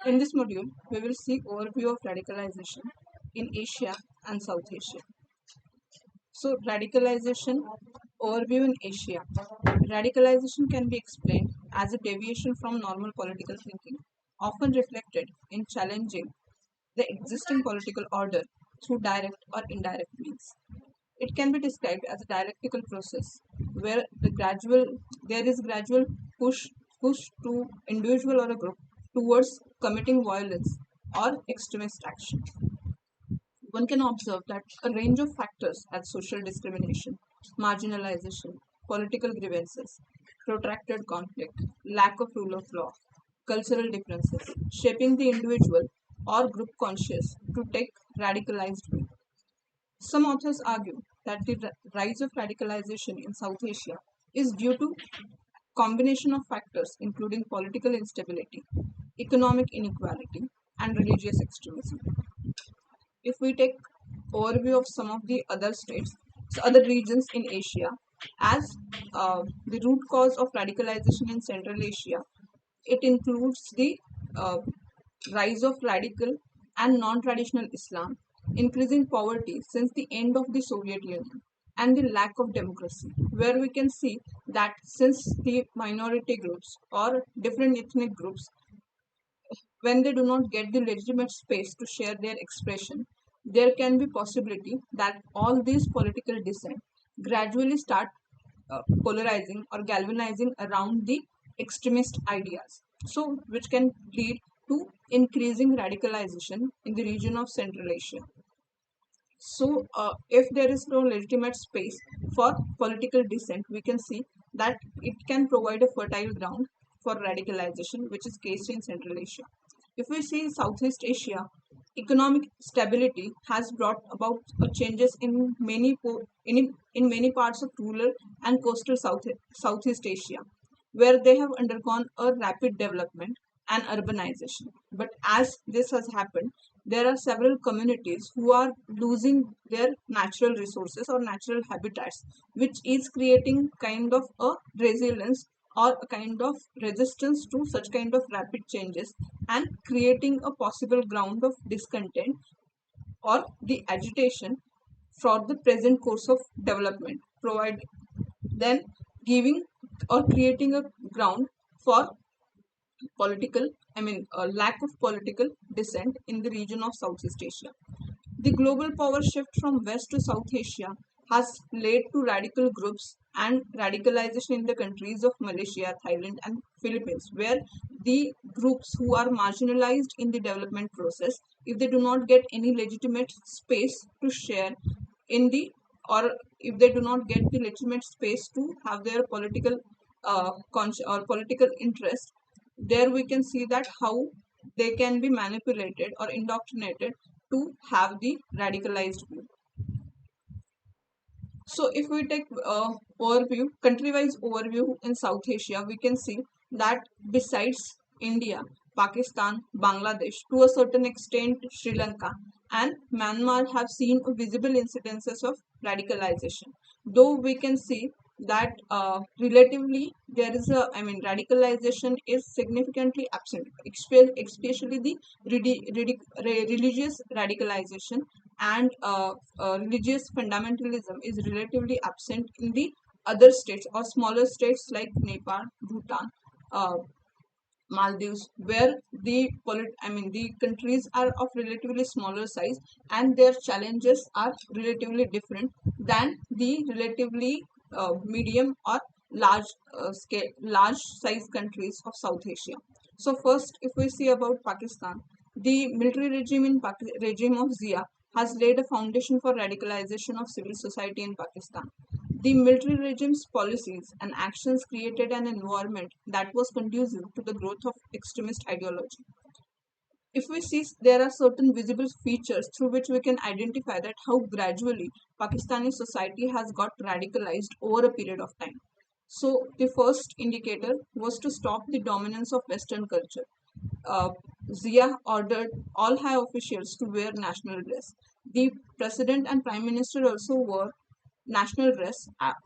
In this module, we will see overview of radicalization in Asia and South Asia. So, radicalization overview in Asia. Radicalization can be explained as a deviation from normal political thinking, often reflected in challenging the existing political order through direct or indirect means. It can be described as a dialectical process where there is gradual push push to individual or a group towards committing violence or extremist action. One can observe that a range of factors as social discrimination, marginalization, political grievances, protracted conflict, lack of rule of law, cultural differences, shaping the individual or group conscious to take radicalized view. Some authors argue that the rise of radicalization in South Asia is due to combination of factors including political instability, economic inequality, and religious extremism. If we take overview of some of the other states, so other regions in Asia, as the root cause of radicalization in Central Asia, it includes the uh, rise of radical and non-traditional Islam, increasing poverty since the end of the Soviet Union, and the lack of democracy, where we can see that since the minority groups or different ethnic groups, when they do not get the legitimate space to share their expression, there can be possibility that all these political dissent gradually start polarizing or galvanizing around the extremist ideas. So, which can lead to increasing radicalization in the region of Central Asia. So, if there is no legitimate space for political dissent, we can see that it can provide a fertile ground for radicalization, which is case in Central Asia. If we see Southeast Asia, economic stability has brought about changes in in many parts of rural and coastal Southeast Asia, where they have undergone a rapid development and urbanization. But as this has happened, there are several communities who are losing their natural resources or natural habitats, which is creating kind of a resilience or a kind of resistance to such kind of rapid changes and creating a possible ground of discontent or the agitation for the present course of development, provide then giving or creating a ground for political, lack of political dissent in the region of Southeast Asia. The global power shift from West to South Asia has led to radical groups and radicalization in the countries of Malaysia, Thailand, and Philippines, where the groups who are marginalized in the development process, if they do not get any legitimate space to share in the or if they do not get the legitimate space to have their political or political interest, there we can see that how they can be manipulated or indoctrinated to have the radicalized view. So if we take overview, country-wise overview in South Asia, we can see that besides India, Pakistan, Bangladesh, to a certain extent Sri Lanka and Myanmar have seen visible incidences of radicalization. Though we can see that relatively there is radicalization is significantly absent, especially the religious radicalization and religious fundamentalism is relatively absent in the other states or smaller states like Nepal, Bhutan, uh, Maldives, where the countries are of relatively smaller size and their challenges are relatively different than the relatively medium or large size countries of South Asia. So first, if we see about Pakistan, the military regime of Zia has laid a foundation for radicalization of civil society in Pakistan. The military regime's policies and actions created an environment that was conducive to the growth of extremist ideology. If we see, there are certain visible features through which we can identify that how gradually Pakistani society has got radicalized over a period of time. So the first indicator was to stop the dominance of Western culture. uh, Zia ordered all high officials to wear national dress. The president and prime minister also wore national dress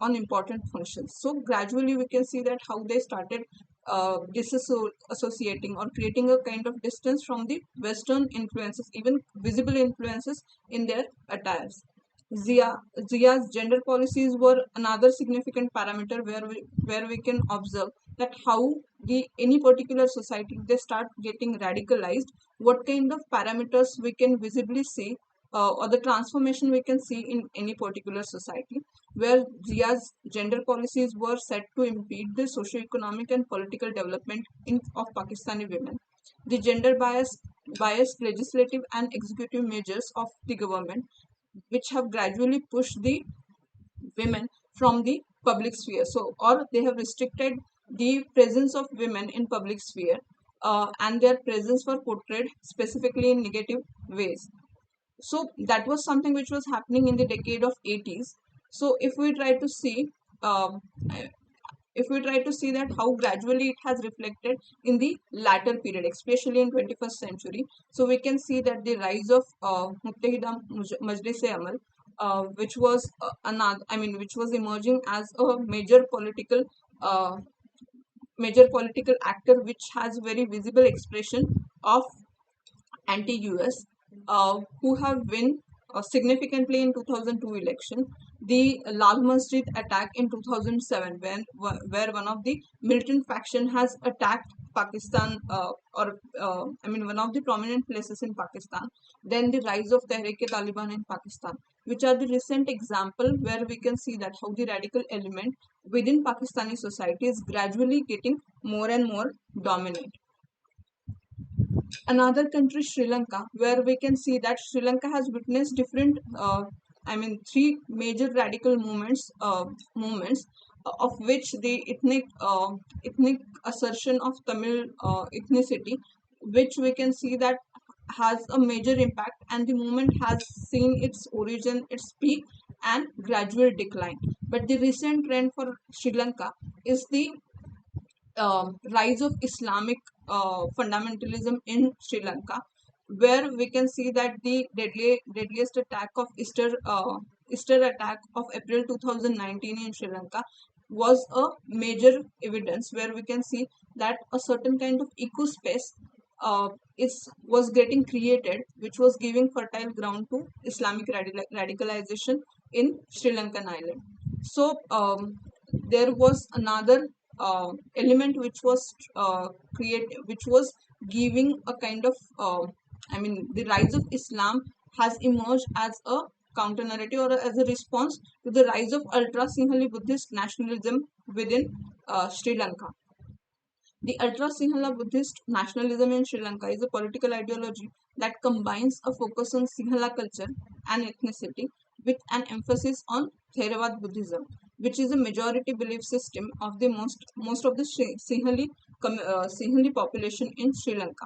on important functions. So gradually we can see that how they started disassociating or creating a kind of distance from the Western influences, even visible influences in their attires. Zia, Zia's gender policies were another significant parameter where we can observe that how any particular society they start getting radicalized, what kind of parameters we can visibly see, or the transformation we can see in any particular society, where Zia's gender policies were set to impede the socio-economic and political development of Pakistani women. The biased legislative and executive measures of the government, which have gradually pushed the women from the public sphere. So, or they have restricted the presence of women in public sphere, and their presence were portrayed specifically in negative ways. So that was something which was happening in the decade of 80s. So um, if we try to see that how gradually it has reflected in the latter period, especially in 21st century, so we can see that the rise of Muttahida Majlis-e-Amal, which was which was emerging as a uh, major political actor, which has very visible expression of anti-US, who have won significantly in 2002 election. The Lal Masjid attack in 2007, where one of the militant faction has attacked Pakistan, one of the prominent places in Pakistan. Then the rise of Tehreek-e-Taliban in Pakistan, which are the recent example where we can see that how the radical element within Pakistani society is gradually getting more and more dominant. Another country, Sri Lanka, where we can see that Sri Lanka has witnessed different, three major radical movements, of which the ethnic assertion of Tamil ethnicity, which we can see that has a major impact, and the movement has seen its origin, its peak, and gradual decline. But the recent trend for Sri Lanka is the rise of Islamic fundamentalism in Sri Lanka, where we can see that the deadliest attack of Easter attack of April 2019 in Sri Lanka was a major evidence where we can see that a certain kind of eco space is was getting created, which was giving fertile ground to Islamic radicalization in Sri Lankan island. So there was another element which was which was giving a kind of the rise of Islam has emerged as a counter narrative or as a response to the rise of ultra Sinhali Buddhist nationalism within Sri Lanka. The ultra Sinhala Buddhist nationalism in Sri Lanka is a political ideology that combines a focus on Sinhala culture and ethnicity with an emphasis on Theravada Buddhism, which is a majority belief system of the most of the Sinhali population in Sri Lanka.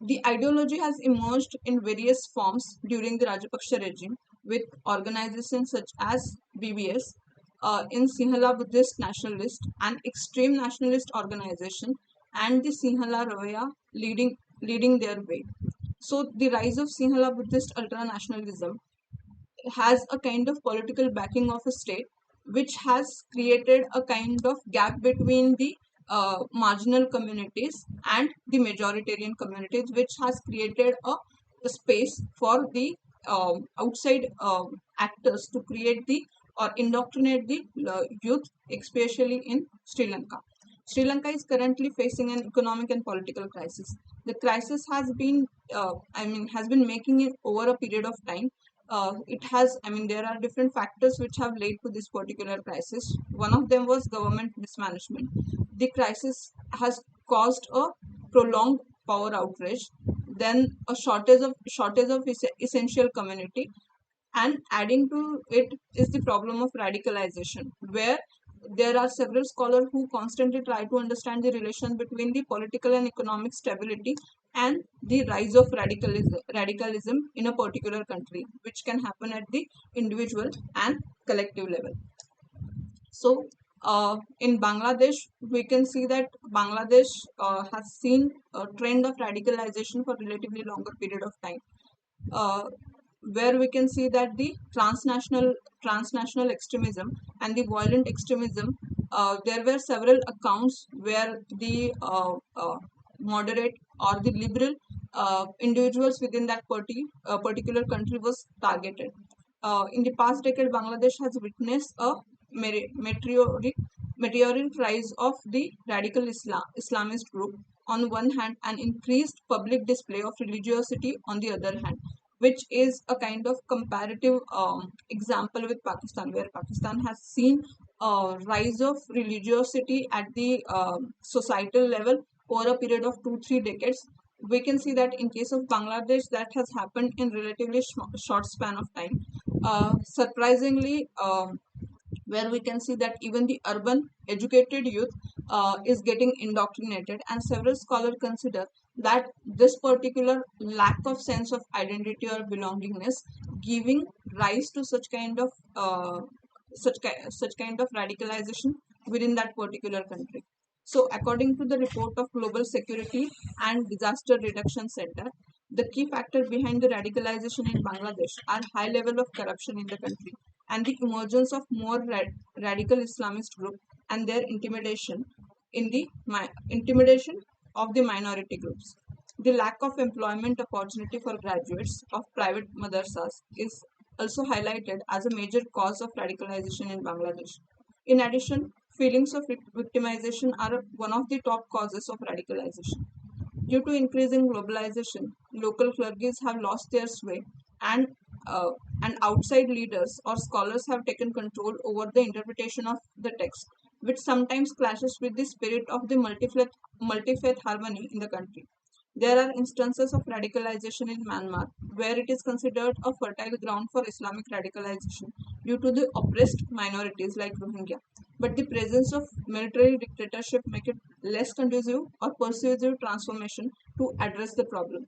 The ideology has emerged in various forms during the Rajapaksa regime, with organizations such as BBS, in Sinhala Buddhist nationalist and extreme nationalist organization, and the Sinhala Ravaya leading their way. So the rise of Sinhala Buddhist ultranationalism has a kind of political backing of a state, which has created a kind of gap between the marginal communities and the majoritarian communities, which has created a space for the outside actors to create the or indoctrinate the youth, especially in Sri Lanka. Sri Lanka is currently facing an economic and political crisis. The crisis has been making it over a period of time. There are different factors which have led to this particular crisis. One of them was government mismanagement. The crisis has caused a prolonged power outrage, then a shortage of essential community, and adding to it is the problem of radicalization, where there are several scholars who constantly try to understand the relation between the political and economic stability and the rise of radicalism in a particular country, which can happen at the individual and collective level. So, in Bangladesh, we can see that Bangladesh has seen a trend of radicalization for relatively longer period of time, uh, where we can see that the transnational extremism and the violent extremism there were several accounts where the moderate or the liberal individuals within that particular country was targeted. In the past decade, Bangladesh has witnessed a meteoric rise of the radical Islamist group on one hand and increased public display of religiosity on the other hand, which is a kind of comparative example with Pakistan, where Pakistan has seen a rise of religiosity at the societal level over a period of 2-3 decades. We can see that in case of Bangladesh, that has happened in relatively short span of time. Surprisingly, where we can see that even the urban educated youth is getting indoctrinated, and several scholars consider that this particular lack of sense of identity or belongingness giving rise to such kind of radicalization within that particular country. So according to the report of Global Security and Disaster Reduction Center, the key factor behind the radicalization in Bangladesh are high level of corruption in the country and the emergence of more radical Islamist group and their intimidation of the minority groups. The lack of employment opportunity for graduates of private madrasas is also highlighted as a major cause of radicalization in Bangladesh. In addition, feelings of victimization are one of the top causes of radicalization. Due to increasing globalization, local clergies have lost their sway, and uh, and outside leaders or scholars have taken control over the interpretation of the text, which sometimes clashes with the spirit of the multi-faith harmony in the country. There are instances of radicalization in Myanmar where it is considered a fertile ground for Islamic radicalization due to the oppressed minorities like Rohingya. But the presence of military dictatorship make it less conducive or persuasive transformation to address the problem.